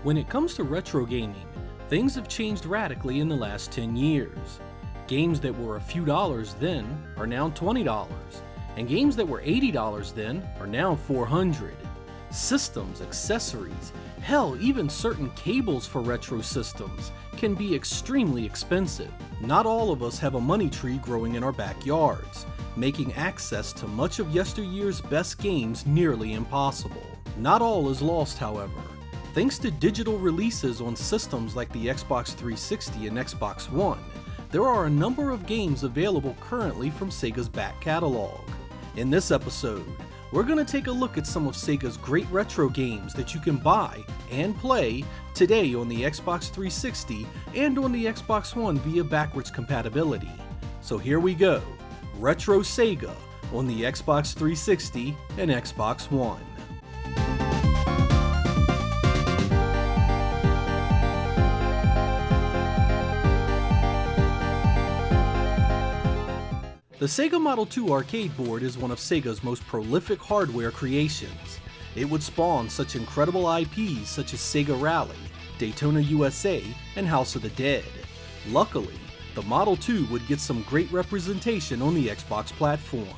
When it comes to retro gaming, things have changed radically in the last 10 years. Games that were a few dollars then are now $20, and games that were $80 then are now $400. Systems, accessories, hell, even certain cables for retro systems can be extremely expensive. Not all of us have a money tree growing in our backyards, making access to much of yesteryear's best games nearly impossible. Not all is lost, however. Thanks to digital releases on systems like the Xbox 360 and Xbox One, there are a number of games available currently from Sega's back catalog. In this episode, we're going to take a look at some of Sega's great retro games that you can buy and play today on the Xbox 360 and on the Xbox One via backwards compatibility. So here we go, Retro Sega on the Xbox 360 and Xbox One. The Sega Model 2 arcade board is one of Sega's most prolific hardware creations. It would spawn such incredible IPs such as Sega Rally, Daytona USA, and House of the Dead. Luckily, the Model 2 would get some great representation on the Xbox platform.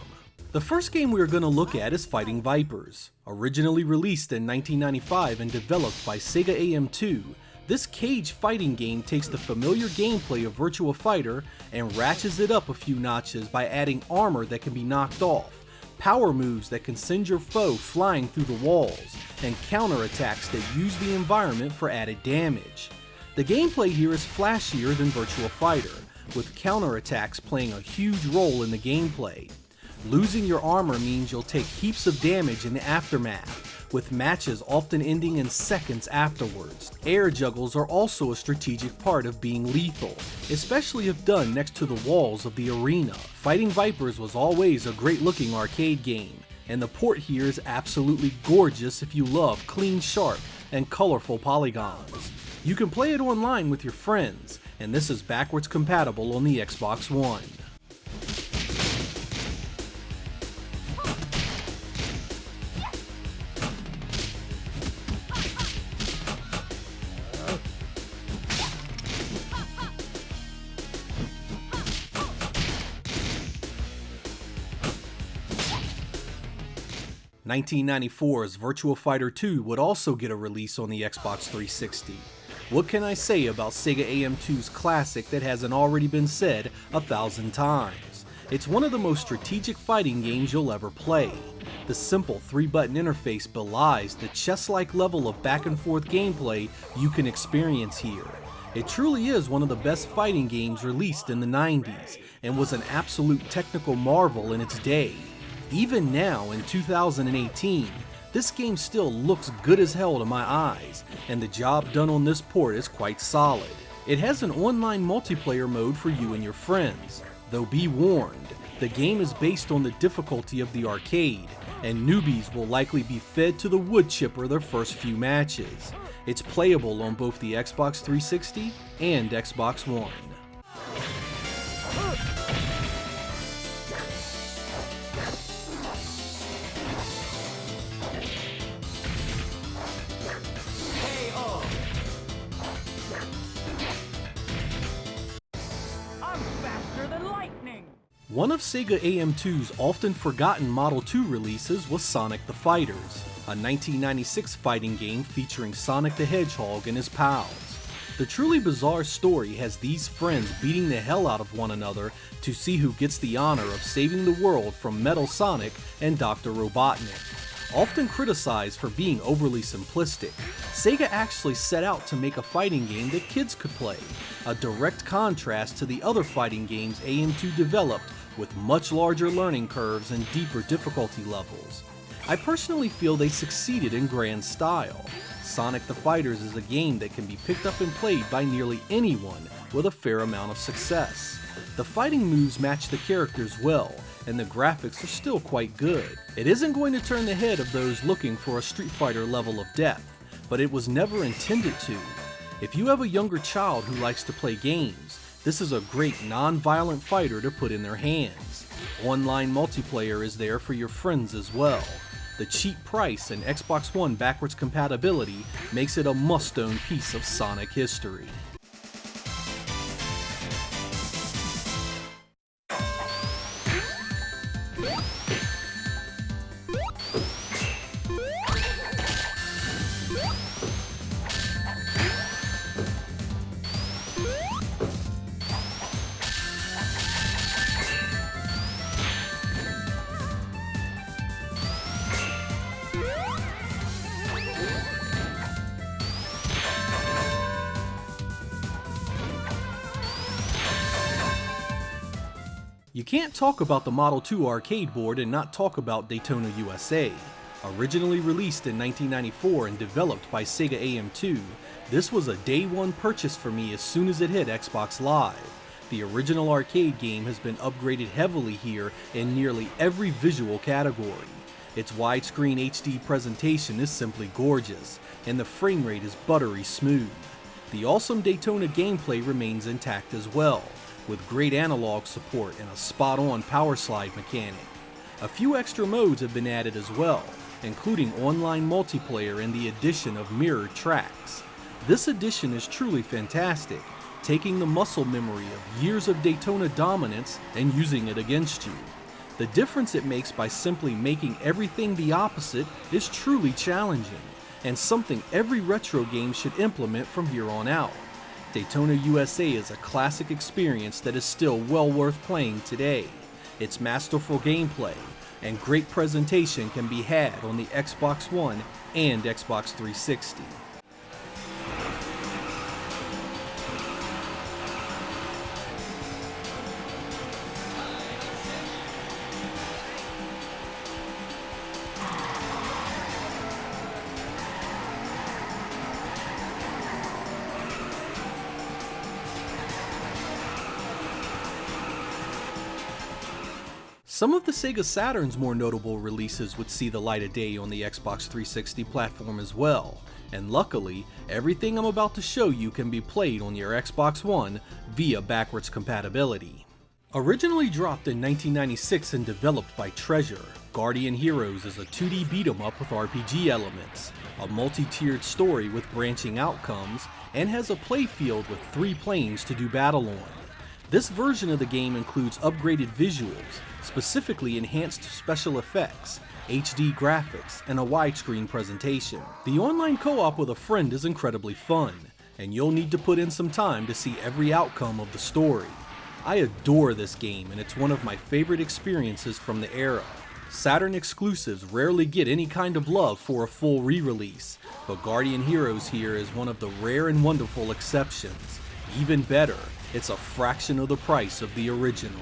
The first game we are going to look at is Fighting Vipers. Originally released in 1995 and developed by Sega AM2, this cage fighting game takes the familiar gameplay of Virtua Fighter and ratchets it up a few notches by adding armor that can be knocked off, power moves that can send your foe flying through the walls, and counterattacks that use the environment for added damage. The gameplay here is flashier than Virtua Fighter, with counterattacks playing a huge role in the gameplay. Losing your armor means you'll take heaps of damage in the aftermath, with matches often ending in seconds afterwards. Air juggles are also a strategic part of being lethal, especially if done next to the walls of the arena. Fighting Vipers was always a great looking arcade game, and the port here is absolutely gorgeous if you love clean, sharp, and colorful polygons. You can play it online with your friends, and this is backwards compatible on the Xbox One. In 1994's Virtua Fighter 2 would also get a release on the Xbox 360. What can I say about Sega AM2's classic that hasn't already been said 1,000 times? It's one of the most strategic fighting games you'll ever play. The simple 3-button interface belies the chess-like level of back and forth gameplay you can experience here. It truly is one of the best fighting games released in the 90s, and was an absolute technical marvel in its day. Even now, in 2018, this game still looks good as hell to my eyes, and the job done on this port is quite solid. It has an online multiplayer mode for you and your friends, though be warned, the game is based on the difficulty of the arcade, and newbies will likely be fed to the wood chipper their first few matches. It's playable on both the Xbox 360 and Xbox One. One of Sega AM2's often forgotten Model 2 releases was Sonic the Fighters, a 1996 fighting game featuring Sonic the Hedgehog and his pals. The truly bizarre story has these friends beating the hell out of one another to see who gets the honor of saving the world from Metal Sonic and Dr. Robotnik. Often criticized for being overly simplistic, Sega actually set out to make a fighting game that kids could play, a direct contrast to the other fighting games AM2 developed with much larger learning curves and deeper difficulty levels. I personally feel they succeeded in grand style. Sonic the Fighters is a game that can be picked up and played by nearly anyone with a fair amount of success. The fighting moves match the characters well, and the graphics are still quite good. It isn't going to turn the head of those looking for a Street Fighter level of depth, but it was never intended to. If you have a younger child who likes to play games, this is a great non-violent fighter to put in their hands. Online multiplayer is there for your friends as well. The cheap price and Xbox One backwards compatibility makes it a must-own piece of Sonic history. You can't talk about the Model 2 arcade board and not talk about Daytona USA. Originally released in 1994 and developed by Sega AM2, this was a day one purchase for me as soon as it hit Xbox Live. The original arcade game has been upgraded heavily here in nearly every visual category. Its widescreen HD presentation is simply gorgeous, and the frame rate is buttery smooth. The awesome Daytona gameplay remains intact as well, with great analog support and a spot-on power slide mechanic. A few extra modes have been added as well, including online multiplayer and the addition of mirrored tracks. This addition is truly fantastic, taking the muscle memory of years of Daytona dominance and using it against you. The difference it makes by simply making everything the opposite is truly challenging, and something every retro game should implement from here on out. Daytona USA is a classic experience that is still well worth playing today. Its masterful gameplay and great presentation can be had on the Xbox One and Xbox 360. Some of the Sega Saturn's more notable releases would see the light of day on the Xbox 360 platform as well, and luckily, everything I'm about to show you can be played on your Xbox One via backwards compatibility. Originally dropped in 1996 and developed by Treasure, Guardian Heroes is a 2D beat-em-up with RPG elements, a multi-tiered story with branching outcomes, and has a playfield with 3 planes to do battle on. This version of the game includes upgraded visuals, specifically enhanced special effects, HD graphics, and a widescreen presentation. The online co-op with a friend is incredibly fun, and you'll need to put in some time to see every outcome of the story. I adore this game, and it's one of my favorite experiences from the era. Saturn exclusives rarely get any kind of love for a full re-release, but Guardian Heroes here is one of the rare and wonderful exceptions. Even better, it's a fraction of the price of the original.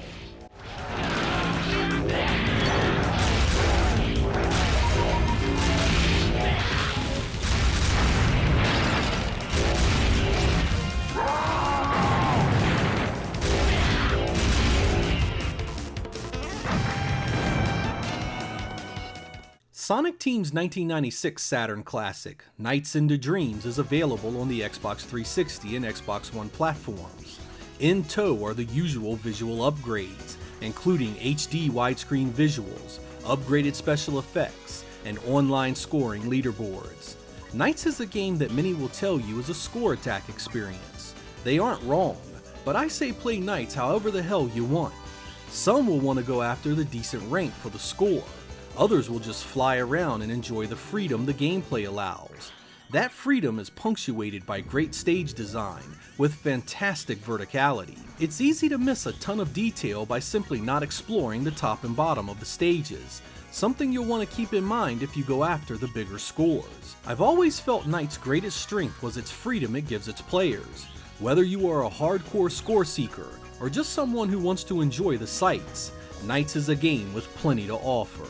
Sonic Team's 1996 Saturn classic, Nights into Dreams, is available on the Xbox 360 and Xbox One platforms. In tow are the usual visual upgrades, including HD widescreen visuals, upgraded special effects, and online scoring leaderboards. Nights is a game that many will tell you is a score attack experience. They aren't wrong, but I say play Nights however the hell you want. Some will want to go after the decent rank for the score. Others will just fly around and enjoy the freedom the gameplay allows. That freedom is punctuated by great stage design with fantastic verticality. It's easy to miss a ton of detail by simply not exploring the top and bottom of the stages, something you'll want to keep in mind if you go after the bigger scores. I've always felt Nights' greatest strength was its freedom it gives its players. Whether you are a hardcore score seeker or just someone who wants to enjoy the sights, Nights is a game with plenty to offer.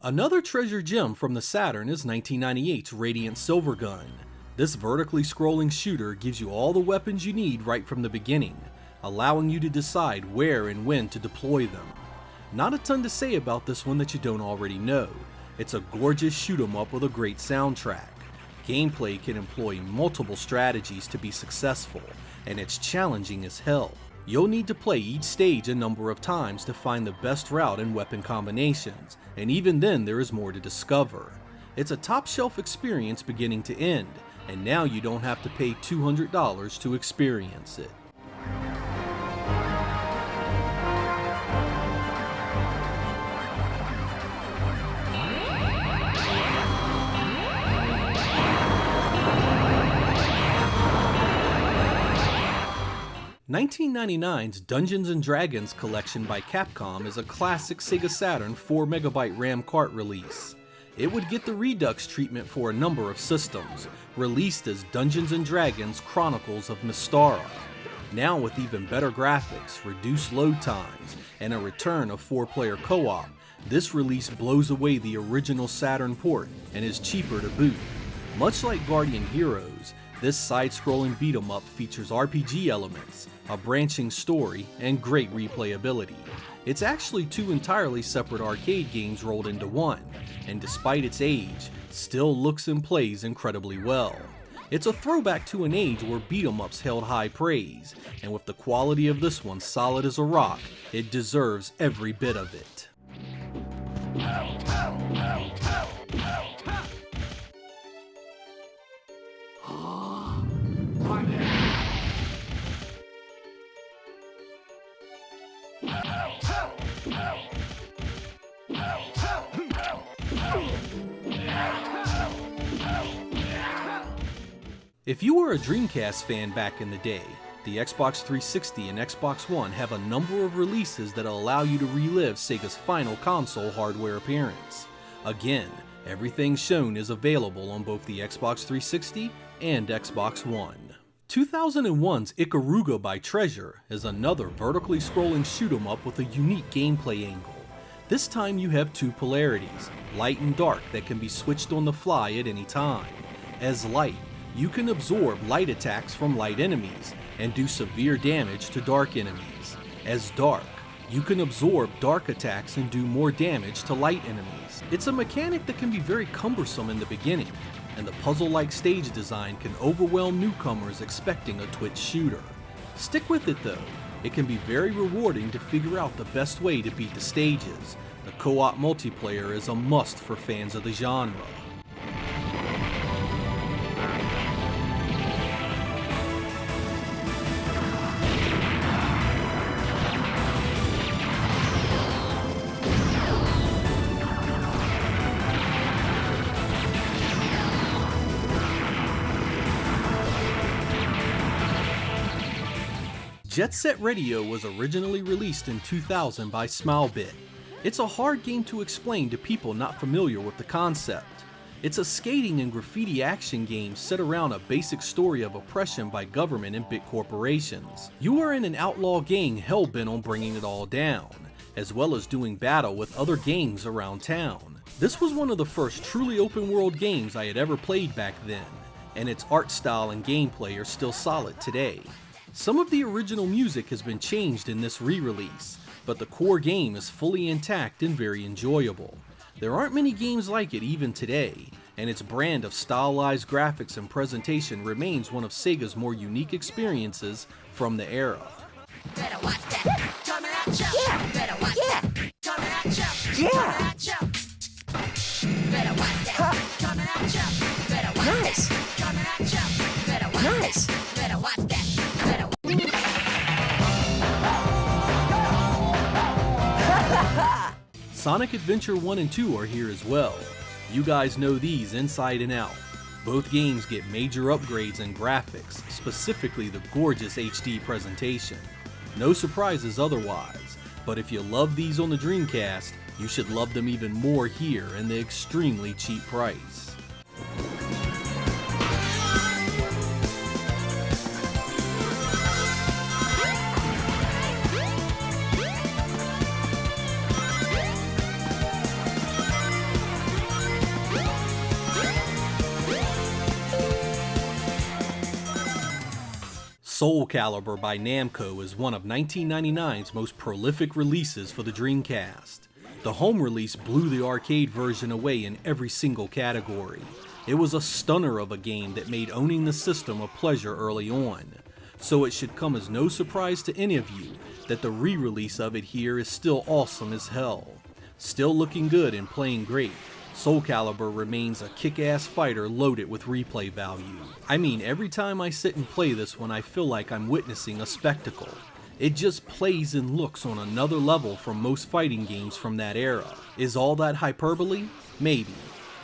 Another treasure gem from the Saturn is 1998's Radiant Silvergun. This vertically scrolling shooter gives you all the weapons you need right from the beginning, allowing you to decide where and when to deploy them. Not a ton to say about this one that you don't already know. It's a gorgeous shoot 'em up with a great soundtrack. Gameplay can employ multiple strategies to be successful, and it's challenging as hell. You'll need to play each stage a number of times to find the best route and weapon combinations, and even then there is more to discover. It's a top shelf experience beginning to end, and now you don't have to pay $200 to experience it. $1999's Dungeons & Dragons Collection by Capcom is a classic Sega Saturn 4MB RAM cart release. It would get the Redux treatment for a number of systems, released as Dungeons & Dragons Chronicles of Mystara. Now with even better graphics, reduced load times, and a return of 4-player co-op, this release blows away the original Saturn port and is cheaper to boot. Much like Guardian Heroes, this side-scrolling beat-em-up features RPG elements, a branching story, and great replayability. It's actually two entirely separate arcade games rolled into one, and despite its age, still looks and plays incredibly well. It's a throwback to an age where beat-em-ups held high praise, and with the quality of this one solid as a rock, it deserves every bit of it. If you were a Dreamcast fan back in the day, the Xbox 360 and Xbox One have a number of releases that allow you to relive Sega's final console hardware appearance. Again, everything shown is available on both the Xbox 360 and Xbox One. 2001's Ikaruga by Treasure is another vertically scrolling shoot 'em up with a unique gameplay angle. This time you have two polarities, light and dark, that can be switched on the fly at any time. As light, you can absorb light attacks from light enemies and do severe damage to dark enemies. As dark, you can absorb dark attacks and do more damage to light enemies. It's a mechanic that can be very cumbersome in the beginning, and the puzzle-like stage design can overwhelm newcomers expecting a twitch shooter. Stick with it though, it can be very rewarding to figure out the best way to beat the stages. The co-op multiplayer is a must for fans of the genre. Jet Set Radio was originally released in 2000 by Smilebit. It's a hard game to explain to people not familiar with the concept. It's a skating and graffiti action game set around a basic story of oppression by government and big corporations. You are in an outlaw gang hell-bent on bringing it all down, as well as doing battle with other gangs around town. This was one of the first truly open-world games I had ever played back then, and its art style and gameplay are still solid today. Some of the original music has been changed in this re-release, but the core game is fully intact and very enjoyable. There aren't many games like it even today, and its brand of stylized graphics and presentation remains one of Sega's more unique experiences from the era. Better watch that. Coming at ya. Yeah. Better watch that. Coming at ya. Yeah. Better watch that. Coming at ya. Better watch Nice. that. Coming at ya. Better watch Nice. that. Better watch that. Better Sonic Adventure 1 and 2 are here as well. You guys know these inside and out. Both games get major upgrades in graphics, specifically the gorgeous HD presentation. No surprises otherwise, but if you love these on the Dreamcast, you should love them even more here in the extremely cheap price. Soul Calibur by Namco is one of 1999's most prolific releases for the Dreamcast. The home release blew the arcade version away in every single category. It was a stunner of a game that made owning the system a pleasure early on. So it should come as no surprise to any of you that the re-release of it here is still awesome as hell. Still looking good and playing great, Soul Calibur remains a kick-ass fighter loaded with replay value. I mean, every time I sit and play this one I feel like I'm witnessing a spectacle. It just plays and looks on another level from most fighting games from that era. Is all that hyperbole? Maybe.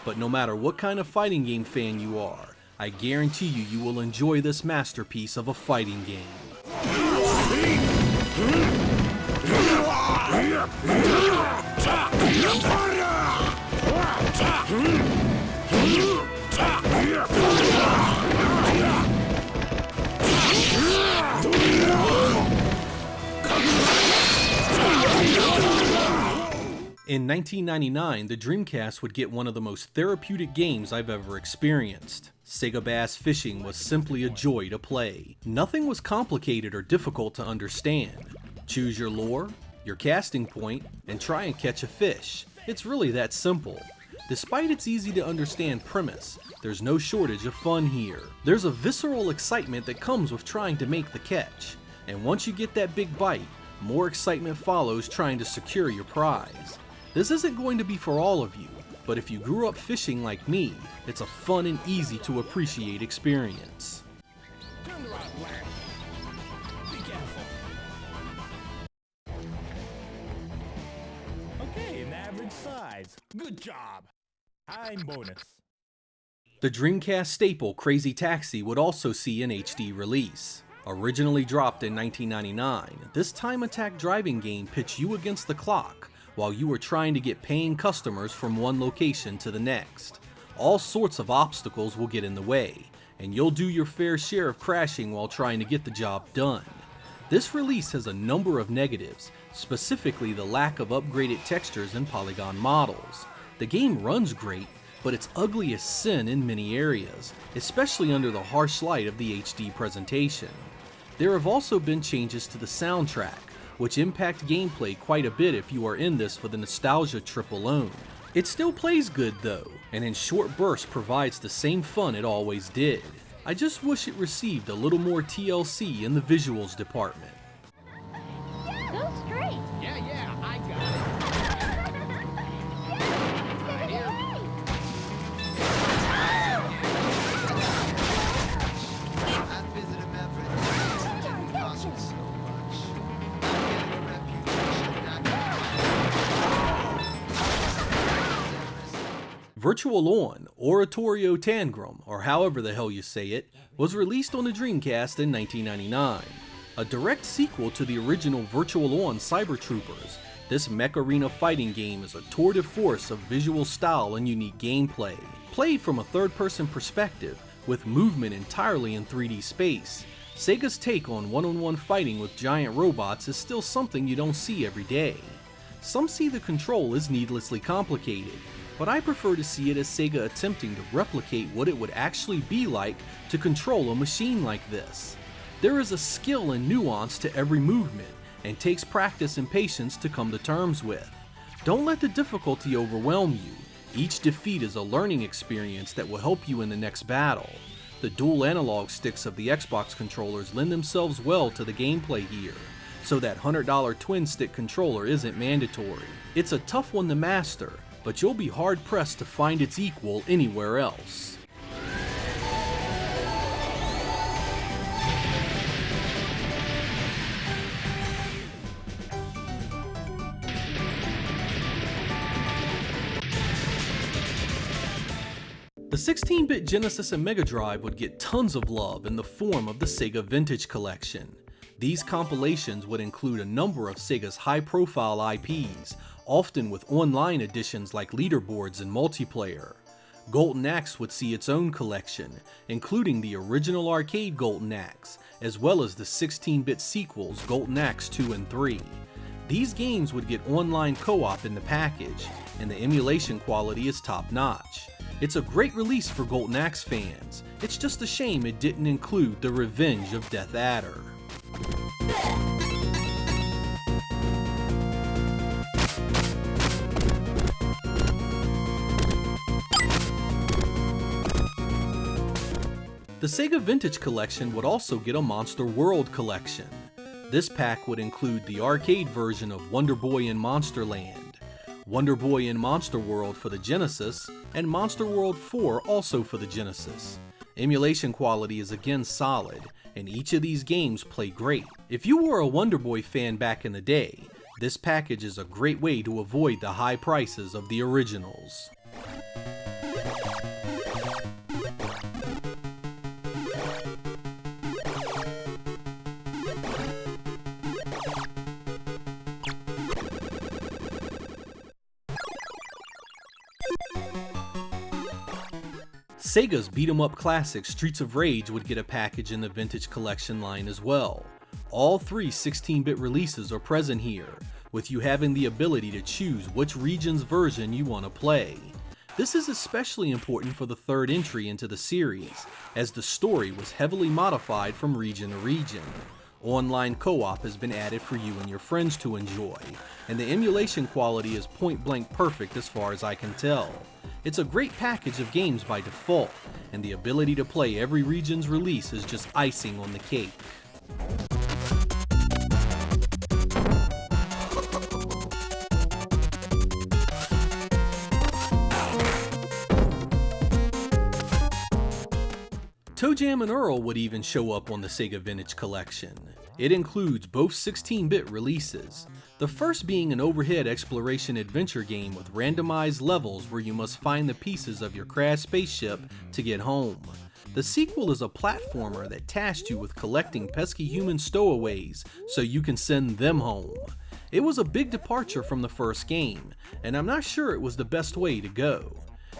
But no matter what kind of fighting game fan you are, I guarantee you will enjoy this masterpiece of a fighting game. In 1999, the Dreamcast would get one of the most therapeutic games I've ever experienced. Sega Bass Fishing was simply a joy to play. Nothing was complicated or difficult to understand. Choose your lure, your casting point, and try and catch a fish. It's really that simple. Despite its easy to understand premise, there's no shortage of fun here. There's a visceral excitement that comes with trying to make the catch. And once you get that big bite, more excitement follows trying to secure your prize. This isn't going to be for all of you, but if you grew up fishing like me, it's a fun and easy to appreciate experience. Turn the right, lad. Be careful. Okay, an average size. Good job. Time bonus. The Dreamcast staple Crazy Taxi would also see an HD release. Originally dropped in 1999, this time-attack driving game pits you against the clock while you were trying to get paying customers from one location to the next. All sorts of obstacles will get in the way, and you'll do your fair share of crashing while trying to get the job done. This release has a number of negatives, specifically the lack of upgraded textures and polygon models. The game runs great, but it's ugly as sin in many areas, especially under the harsh light of the HD presentation. There have also been changes to the soundtrack, which impact gameplay quite a bit if you are in this for the nostalgia trip alone. It still plays good though, and in short bursts provides the same fun it always did. I just wish it received a little more TLC in the visuals department. Go straight. Yeah, I got it. Right here. I visit him every day. It didn't cost me so much. I'm getting a reputation I Virtua On, Oratorio Tangram, or however the hell you say it, was released on the Dreamcast in 1999. A direct sequel to the original Virtua On Cyber Troopers, this mech arena fighting game is a tour de force of visual style and unique gameplay. Played from a third-person perspective, with movement entirely in 3D space, Sega's take on one-on-one fighting with giant robots is still something you don't see every day. Some see the control as needlessly complicated, but I prefer to see it as Sega attempting to replicate what it would actually be like to control a machine like this. There is a skill and nuance to every movement, and takes practice and patience to come to terms with. Don't let the difficulty overwhelm you. Each defeat is a learning experience that will help you in the next battle. The dual analog sticks of the Xbox controllers lend themselves well to the gameplay here, so that $100 twin stick controller isn't mandatory. It's a tough one to master, but you'll be hard-pressed to find its equal anywhere else. The 16-bit Genesis and Mega Drive would get tons of love in the form of the Sega Vintage Collection. These compilations would include a number of Sega's high-profile IPs, often with online editions like leaderboards and multiplayer. Golden Axe would see its own collection, including the original arcade Golden Axe, as well as the 16-bit sequels Golden Axe 2 and 3. These games would get online co-op in the package, and the emulation quality is top-notch. It's a great release for Golden Axe fans. It's just a shame it didn't include the Revenge of Death Adder. The Sega Vintage Collection would also get a Monster World collection. This pack would include the arcade version of Wonder Boy in Monsterland, Wonder Boy in Monster World for the Genesis, and Monster World 4 also for the Genesis. Emulation quality is again solid, and each of these games play great. If you were a Wonder Boy fan back in the day, this package is a great way to avoid the high prices of the originals. Sega's beat-em-up classic Streets of Rage would get a package in the Vintage Collection line as well. All three 16-bit releases are present here, with you having the ability to choose which region's version you want to play. This is especially important for the third entry into the series, as the story was heavily modified from region to region. Online co-op has been added for you and your friends to enjoy, and the emulation quality is point-blank perfect as far as I can tell. It's a great package of games by default, and the ability to play every region's release is just icing on the cake. Toej and Earl would even show up on the Sega Vintage Collection. It includes both 16-bit releases, the first being an overhead exploration adventure game with randomized levels where you must find the pieces of your crashed spaceship to get home. The sequel is a platformer that tasks you with collecting pesky human stowaways so you can send them home. It was a big departure from the first game, and I'm not sure it was the best way to go.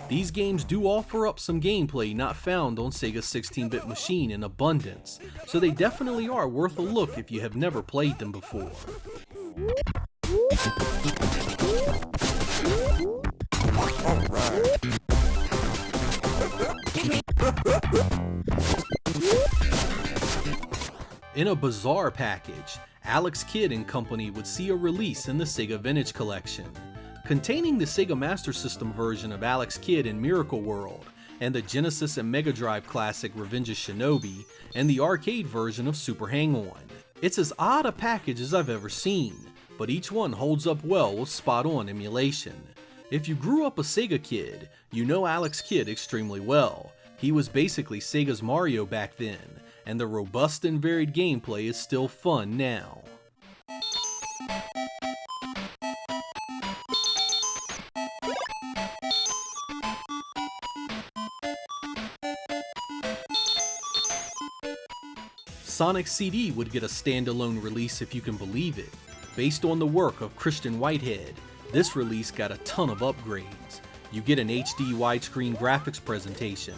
These games do offer up some gameplay not found on Sega's 16-bit machine in abundance, so they definitely are worth a look if you have never played them before. In a bizarre package, Alex Kidd and Company would see a release in the Sega Vintage Collection, containing the Sega Master System version of Alex Kidd in Miracle World, and the Genesis and Mega Drive classic Revenge of Shinobi, and the arcade version of Super Hang-On. It's as odd a package as I've ever seen, but each one holds up well with spot-on emulation. If you grew up a Sega kid, you know Alex Kidd extremely well. He was basically Sega's Mario back then, and the robust and varied gameplay is still fun now. Sonic CD would get a standalone release if you can believe it. Based on the work of Christian Whitehead, this release got a ton of upgrades. You get an HD widescreen graphics presentation,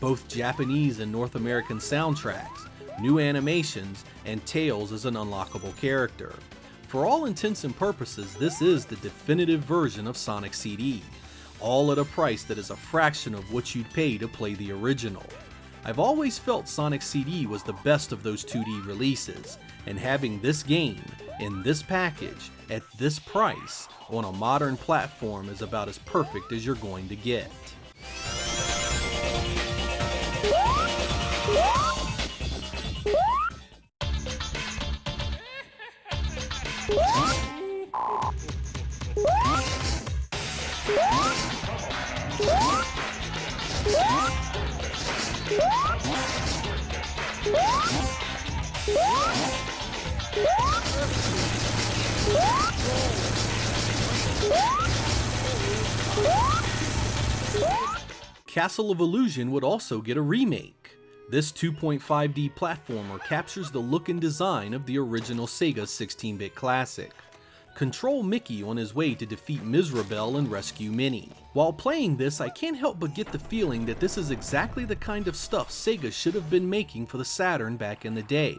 both Japanese and North American soundtracks, new animations, and Tails as an unlockable character. For all intents and purposes, this is the definitive version of Sonic CD, all at a price that is a fraction of what you'd pay to play the original. I've always felt Sonic CD was the best of those 2D releases, and having this game, in this package, at this price, on a modern platform is about as perfect as you're going to get. Castle of Illusion would also get a remake. This 2.5D platformer captures the look and design of the original Sega 16-bit classic. Control Mickey on his way to defeat Mizrabel and rescue Minnie. While playing this, I can't help but get the feeling that this is exactly the kind of stuff Sega should have been making for the Saturn back in the day.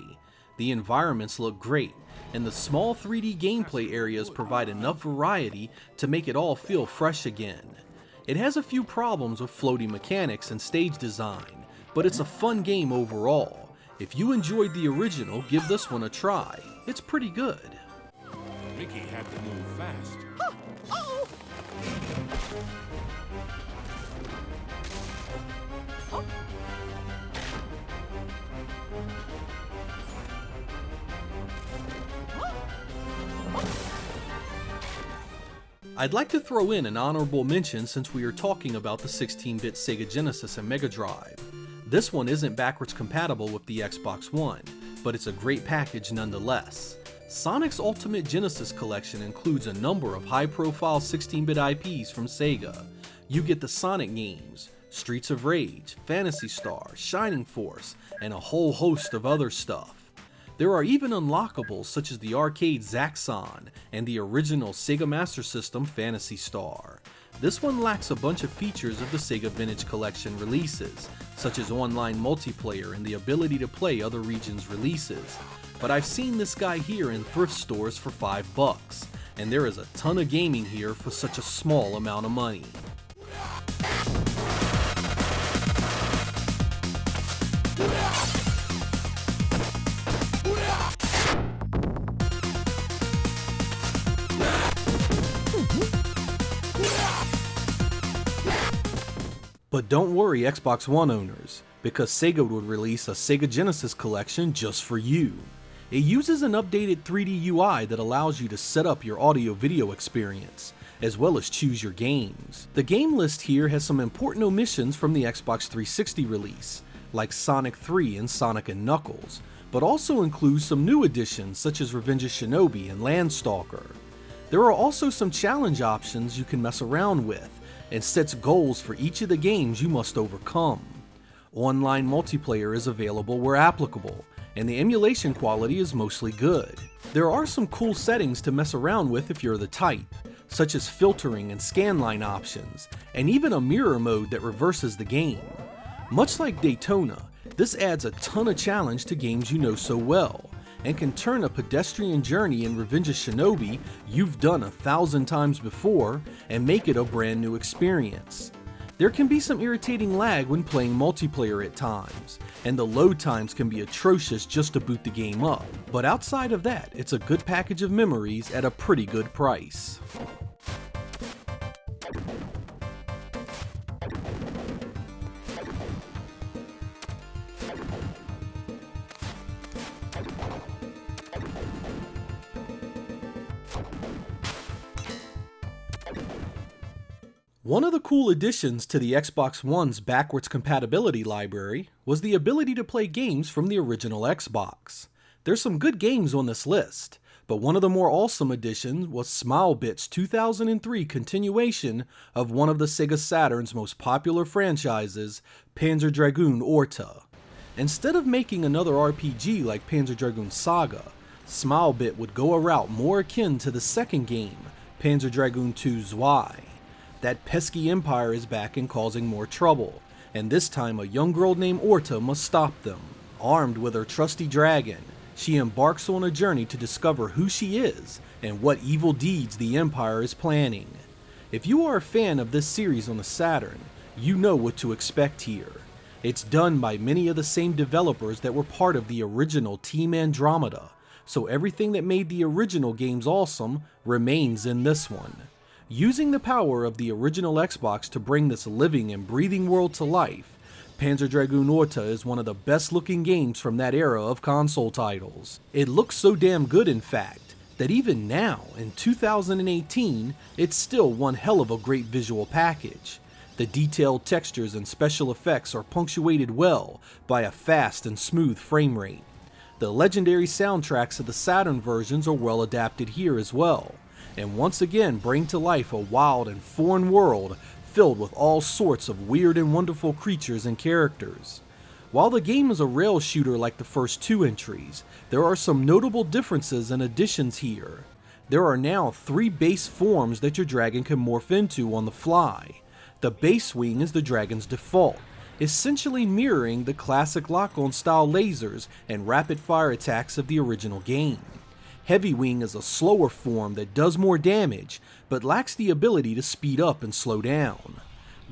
The environments look great, and the small 3D gameplay areas provide enough variety to make it all feel fresh again. It has a few problems with floating mechanics and stage design, but it's a fun game overall. If you enjoyed the original, give this one a try. It's pretty good. Mickey had to move fast. I'd like to throw in an honorable mention since we are talking about the 16-bit Sega Genesis and Mega Drive. This one isn't backwards compatible with the Xbox One, but it's a great package nonetheless. Sonic's Ultimate Genesis Collection includes a number of high-profile 16-bit IPs from Sega. You get the Sonic games, Streets of Rage, Phantasy Star, Shining Force, and a whole host of other stuff. There are even unlockables such as the arcade Zaxxon and the original Sega Master System Phantasy Star. This one lacks a bunch of features of the Sega Vintage Collection releases, such as online multiplayer and the ability to play other regions' releases, but I've seen this guy here in thrift stores for $5, and there is a ton of gaming here for such a small amount of money. But don't worry, Xbox One owners, because Sega would release a Sega Genesis Collection just for you. It uses an updated 3D UI that allows you to set up your audio-video experience, as well as choose your games. The game list here has some important omissions from the Xbox 360 release, like Sonic 3 and Sonic & Knuckles, but also includes some new additions such as Revenge of Shinobi and Landstalker. There are also some challenge options you can mess around with, and sets goals for each of the games you must overcome. Online multiplayer is available where applicable, and the emulation quality is mostly good. There are some cool settings to mess around with if you're the type, such as filtering and scanline options, and even a mirror mode that reverses the game. Much like Daytona, this adds a ton of challenge to games you know so well, and can turn a pedestrian journey in Revenge of Shinobi you've done 1,000 times before and make it a brand new experience. There can be some irritating lag when playing multiplayer at times, and the load times can be atrocious just to boot the game up, but outside of that, it's a good package of memories at a pretty good price. One of the cool additions to the Xbox One's backwards compatibility library was the ability to play games from the original Xbox. There's some good games on this list, but one of the more awesome additions was Smilebit's 2003 continuation of one of the Sega Saturn's most popular franchises, Panzer Dragoon Orta. Instead of making another RPG like Panzer Dragoon Saga, Smilebit would go a route more akin to the second game, Panzer Dragoon II Zwei. That pesky empire is back and causing more trouble, and this time a young girl named Orta must stop them. Armed with her trusty dragon, she embarks on a journey to discover who she is and what evil deeds the empire is planning. If you are a fan of this series on the Saturn, you know what to expect here. It's done by many of the same developers that were part of the original Team Andromeda, so everything that made the original games awesome remains in this one. Using the power of the original Xbox to bring this living and breathing world to life, Panzer Dragoon Orta is one of the best looking games from that era of console titles. It looks so damn good in fact, that even now, in 2018, it's still one hell of a great visual package. The detailed textures and special effects are punctuated well by a fast and smooth frame rate. The legendary soundtracks of the Saturn versions are well adapted here as well, and once again bring to life a wild and foreign world filled with all sorts of weird and wonderful creatures and characters. While the game is a rail shooter like the first two entries, there are some notable differences and additions here. There are now 3 base forms that your dragon can morph into on the fly. The base wing is the dragon's default, essentially mirroring the classic lock-on style lasers and rapid fire attacks of the original game. Heavy Wing is a slower form that does more damage, but lacks the ability to speed up and slow down.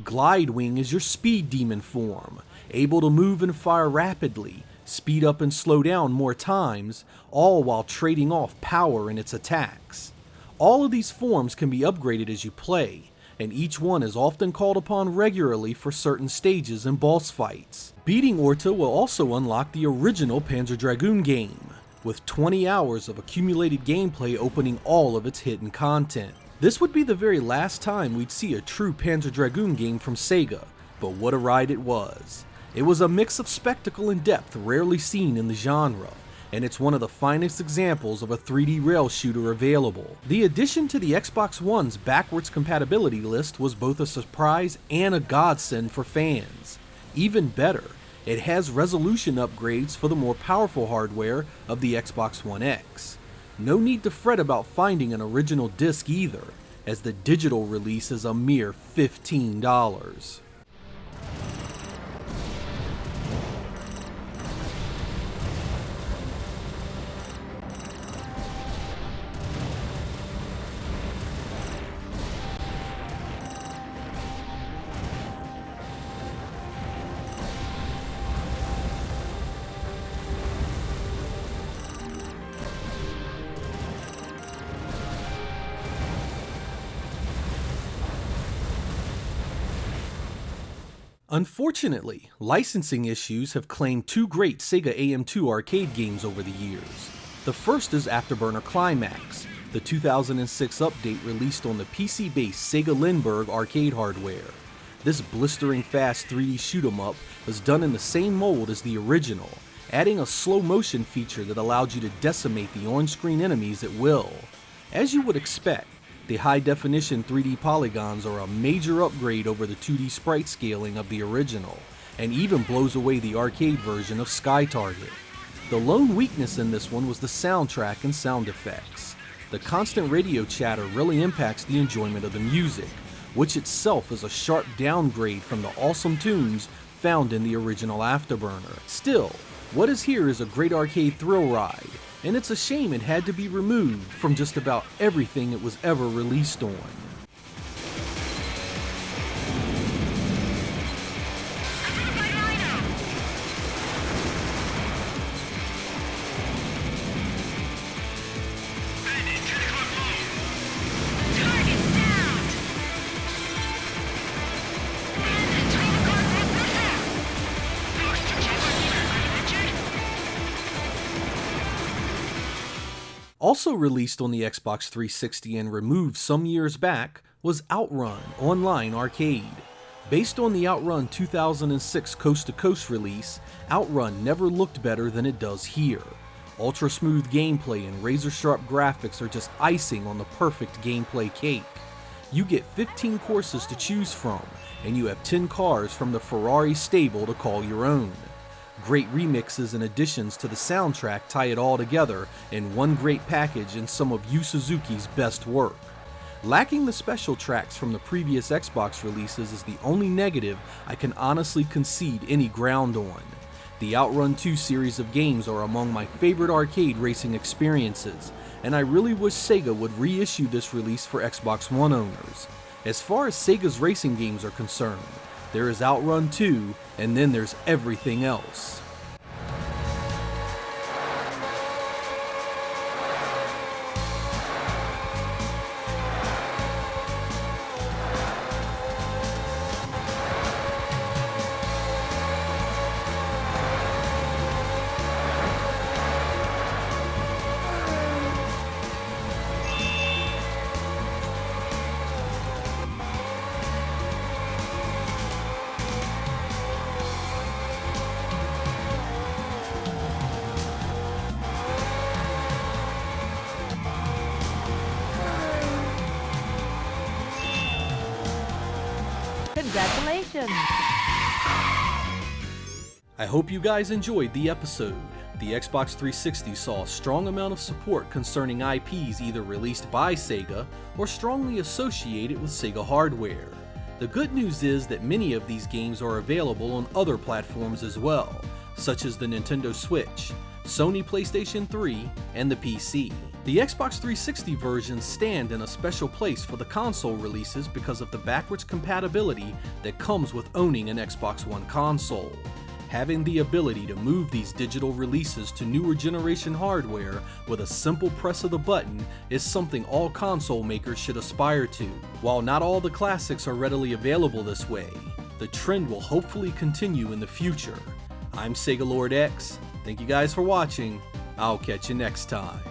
Glidewing is your speed demon form, able to move and fire rapidly, speed up and slow down more times, all while trading off power in its attacks. All of these forms can be upgraded as you play, and each one is often called upon regularly for certain stages and boss fights. Beating Orta will also unlock the original Panzer Dragoon game, with 20 hours of accumulated gameplay opening all of its hidden content. This would be the very last time we'd see a true Panzer Dragoon game from Sega, but what a ride it was. It was a mix of spectacle and depth rarely seen in the genre, and it's one of the finest examples of a 3D rail shooter available. The addition to the Xbox One's backwards compatibility list was both a surprise and a godsend for fans. Even better, it has resolution upgrades for the more powerful hardware of the Xbox One X. No need to fret about finding an original disc either, as the digital release is a mere $15. Unfortunately, licensing issues have claimed two great Sega AM2 arcade games over the years. The first is Afterburner Climax, the 2006 update released on the PC-based Sega Lindbergh arcade hardware. This blistering fast 3D shoot-'em-up was done in the same mold as the original, adding a slow motion feature that allowed you to decimate the on-screen enemies at will. As you would expect, the high-definition 3D polygons are a major upgrade over the 2D sprite scaling of the original, and even blows away the arcade version of Sky Target. The lone weakness in this one was the soundtrack and sound effects. The constant radio chatter really impacts the enjoyment of the music, which itself is a sharp downgrade from the awesome tunes found in the original Afterburner. Still, what is here is a great arcade thrill ride, and it's a shame it had to be removed from just about everything it was ever released on. Also released on the Xbox 360 and removed some years back was Outrun Online Arcade. Based on the Outrun 2006 Coast to Coast release, Outrun never looked better than it does here. Ultra smooth gameplay and razor sharp graphics are just icing on the perfect gameplay cake. You get 15 courses to choose from, and you have 10 cars from the Ferrari stable to call your own. Great remixes and additions to the soundtrack tie it all together in one great package and some of Yu Suzuki's best work. Lacking the special tracks from the previous Xbox releases is the only negative I can honestly concede any ground on. The Outrun 2 series of games are among my favorite arcade racing experiences, and I really wish Sega would reissue this release for Xbox One owners. As far as Sega's racing games are concerned, there is Outrun 2, and then there's everything else. Congratulations! I hope you guys enjoyed the episode. The Xbox 360 saw a strong amount of support concerning IPs either released by Sega or strongly associated with Sega hardware. The good news is that many of these games are available on other platforms as well, such as the Nintendo Switch, Sony PlayStation 3, and the PC. The Xbox 360 versions stand in a special place for the console releases because of the backwards compatibility that comes with owning an Xbox One console. Having the ability to move these digital releases to newer generation hardware with a simple press of the button is something all console makers should aspire to. While not all the classics are readily available this way, the trend will hopefully continue in the future. I'm Sega Lord X. Thank you guys for watching. I'll catch you next time.